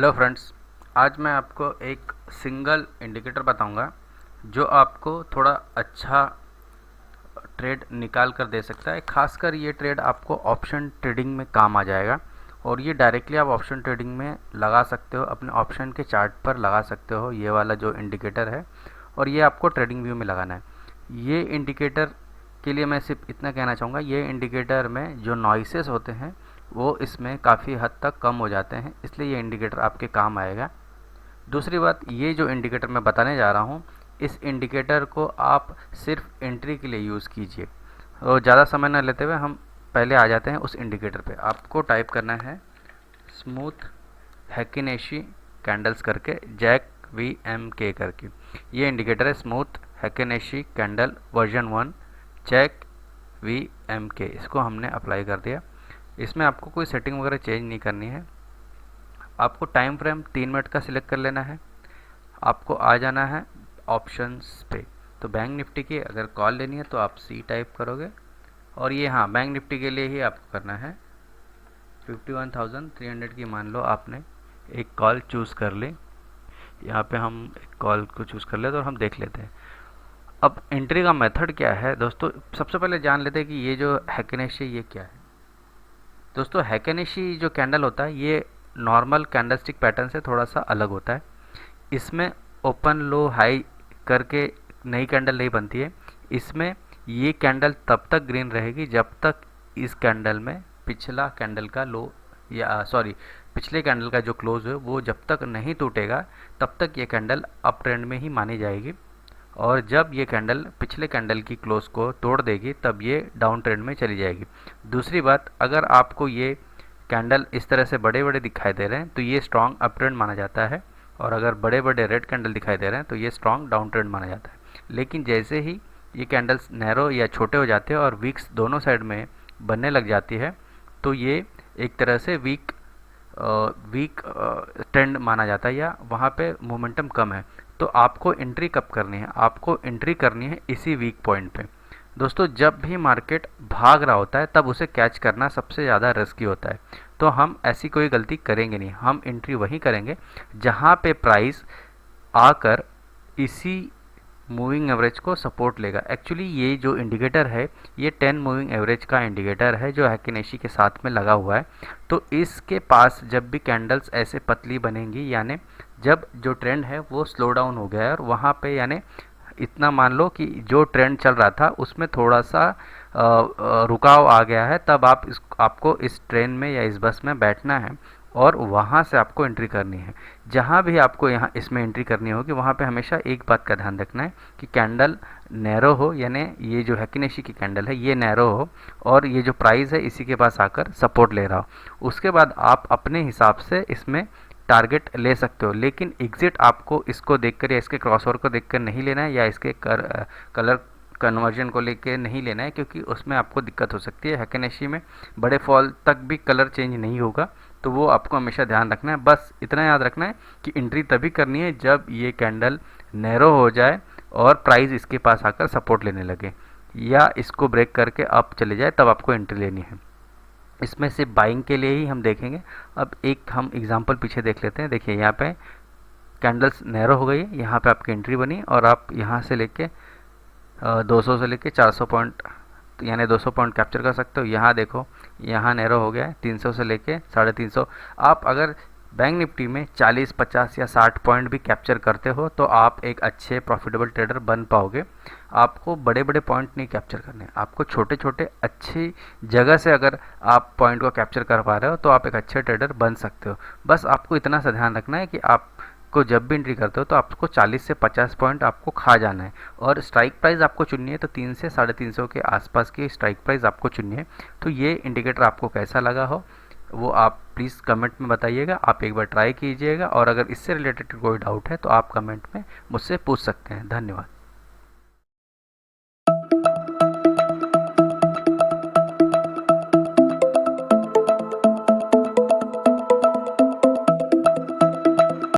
Hello friends, आज मैं आपको एक सिंगल इंडिकेटर बताऊंगा जो आपको थोड़ा अच्छा ट्रेड निकाल कर दे सकता है। खासकर ये ट्रेड आपको ऑप्शन ट्रेडिंग में काम आ जाएगा और ये डायरेक्टली आप ऑप्शन ट्रेडिंग में लगा सकते हो, अपने ऑप्शन के चार्ट पर लगा सकते हो। ये वाला जो इंडिकेटर है और ये आपको ट्रेडिंग व्यू में लगाना है। ये इंडिकेटर के लिए मैं सिर्फ इतना कहना चाहूँगा, ये इंडिकेटर में जो नॉइसेस होते हैं वो इसमें काफ़ी हद तक कम हो जाते हैं, इसलिए ये इंडिकेटर आपके काम आएगा। दूसरी बात, ये जो इंडिकेटर मैं बताने जा रहा हूँ, इस इंडिकेटर को आप सिर्फ एंट्री के लिए यूज़ कीजिए। और ज़्यादा समय न लेते हुए हम पहले आ जाते हैं उस इंडिकेटर पे। आपको टाइप करना है स्मूथ हैकिनेशी कैंडल्स करके, जैक VMK करके। ये इंडिकेटर है smooth heikin ashi candle version 1 Jack VMK। इसको हमने अप्लाई कर दिया। इसमें आपको कोई सेटिंग वगैरह चेंज नहीं करनी है। आपको टाइम फ्रेम 3 मिनट का सिलेक्ट कर लेना है। आपको आ जाना है ऑप्शंस पे। तो बैंक निफ्टी की अगर कॉल लेनी है तो आप C टाइप करोगे और ये हाँ, बैंक निफ्टी के लिए ही आपको करना है। 51,300 की मान लो आपने एक कॉल चूज़ कर ली। यहाँ पे हम एक कॉल को चूज़ कर लेते और हम देख लेते हैं। अब एंट्री का मेथड क्या है दोस्तों, सबसे पहले जान लेते हैं कि ये जो हैकिनेशी ये क्या है। दोस्तों, हैकिनेशी जो कैंडल होता है ये नॉर्मल कैंडलस्टिक पैटर्न से थोड़ा सा अलग होता है। इसमें ओपन लो हाई करके नई कैंडल नहीं बनती है। इसमें ये कैंडल तब तक ग्रीन रहेगी जब तक इस कैंडल में पिछला कैंडल का लो या पिछले कैंडल का जो क्लोज है वो जब तक नहीं टूटेगा तब तक ये कैंडल अप ट्रेंड में ही मानी जाएगी। और जब ये कैंडल पिछले कैंडल की क्लोज को तोड़ देगी तब ये डाउन ट्रेंड में चली जाएगी। दूसरी बात, अगर आपको ये कैंडल इस तरह से बड़े बड़े दिखाई दे रहे हैं तो ये स्ट्रॉन्ग अप ट्रेंड माना जाता है, और अगर बड़े बड़े रेड कैंडल दिखाई दे रहे हैं तो ये स्ट्रॉन्ग डाउन ट्रेंड माना जाता है। लेकिन जैसे ही ये कैंडल्स नैरो या छोटे हो जाते हैं और वीक्स दोनों साइड में बनने लग जाती है तो ये एक तरह से वीक ट्रेंड माना जाता है या वहाँ पे मोमेंटम कम है। तो आपको एंट्री कब करनी है? आपको एंट्री करनी है इसी वीक पॉइंट पे। दोस्तों, जब भी मार्केट भाग रहा होता है तब उसे कैच करना सबसे ज़्यादा रिस्की होता है। तो हम ऐसी कोई गलती करेंगे नहीं, हम एंट्री वहीं करेंगे जहाँ पे प्राइस आकर इसी मूविंग एवरेज को सपोर्ट लेगा। एक्चुअली ये जो इंडिकेटर है ये 10 मूविंग एवरेज का इंडिकेटर है जो हैकिनेशी के साथ में लगा हुआ है। तो इसके पास जब भी कैंडल्स ऐसे पतली बनेंगी, यानी जब जो ट्रेंड है वो स्लो डाउन हो गया है और वहाँ पे यानी इतना मान लो कि जो ट्रेंड चल रहा था उसमें थोड़ा सा रुकाव आ गया है, तब आपको इस ट्रेन में या इस बस में बैठना है और वहाँ से आपको एंट्री करनी है। जहाँ भी आपको यहाँ इसमें एंट्री करनी होगी वहाँ पे हमेशा एक बात का ध्यान रखना है कि कैंडल नैरो हो, यानी ये जो हैकिनेशी की कैंडल है ये नैरो हो और ये जो प्राइस है इसी के पास आकर सपोर्ट ले रहा हो। उसके बाद आप अपने हिसाब से इसमें टारगेट ले सकते हो, लेकिन एग्जिट आपको इसको देखकर या इसके क्रॉसओवर को देखकर नहीं लेना है या इसके कलर कन्वर्जन को लेके नहीं लेना है, क्योंकि उसमें आपको दिक्कत हो सकती है। हैकिनेशी में बड़े फॉल तक भी कलर चेंज नहीं होगा, तो वो आपको हमेशा ध्यान रखना है। बस इतना याद रखना है कि एंट्री तभी करनी है जब ये कैंडल नैरो हो जाए और प्राइस इसके पास आकर सपोर्ट लेने लगे या इसको ब्रेक करके अप चले जाए, तब आपको एंट्री लेनी है। इसमें सिर्फ बाइंग के लिए ही हम देखेंगे। अब एक हम एग्जांपल पीछे देख लेते हैं। देखिए यहाँ पे कैंडल्स नैरो हो गई है, यहाँ पे आपकी एंट्री बनी और आप यहाँ से लेके 200 से लेके 400 पॉइंट यानी 200 पॉइंट कैप्चर कर सकते हो। यहाँ देखो, यहाँ नैरो हो गया है 300 से लेके 350। आप अगर बैंक निफ्टी में 40, 50 या 60 पॉइंट भी कैप्चर करते हो तो आप एक अच्छे प्रॉफिटेबल ट्रेडर बन पाओगे। आपको बड़े बड़े पॉइंट नहीं कैप्चर करने, आपको छोटे छोटे अच्छी जगह से अगर आप पॉइंट को कैप्चर कर पा रहे हो तो आप एक अच्छे ट्रेडर बन सकते हो। बस आपको इतना सा ध्यान रखना है कि आपको जब भी एंट्री करते हो तो आपको 40 से 50 पॉइंट आपको खा जाना है और स्ट्राइक प्राइस आपको चुननी है तो 3 से 350 के आसपास की स्ट्राइक प्राइस आपको चुननी है। तो ये इंडिकेटर आपको कैसा लगा हो वो आप प्लीज़ कमेंट में बताइएगा। आप एक बार ट्राई कीजिएगा और अगर इससे रिलेटेड कोई डाउट है तो आप कमेंट में मुझसे पूछ सकते हैं। धन्यवाद।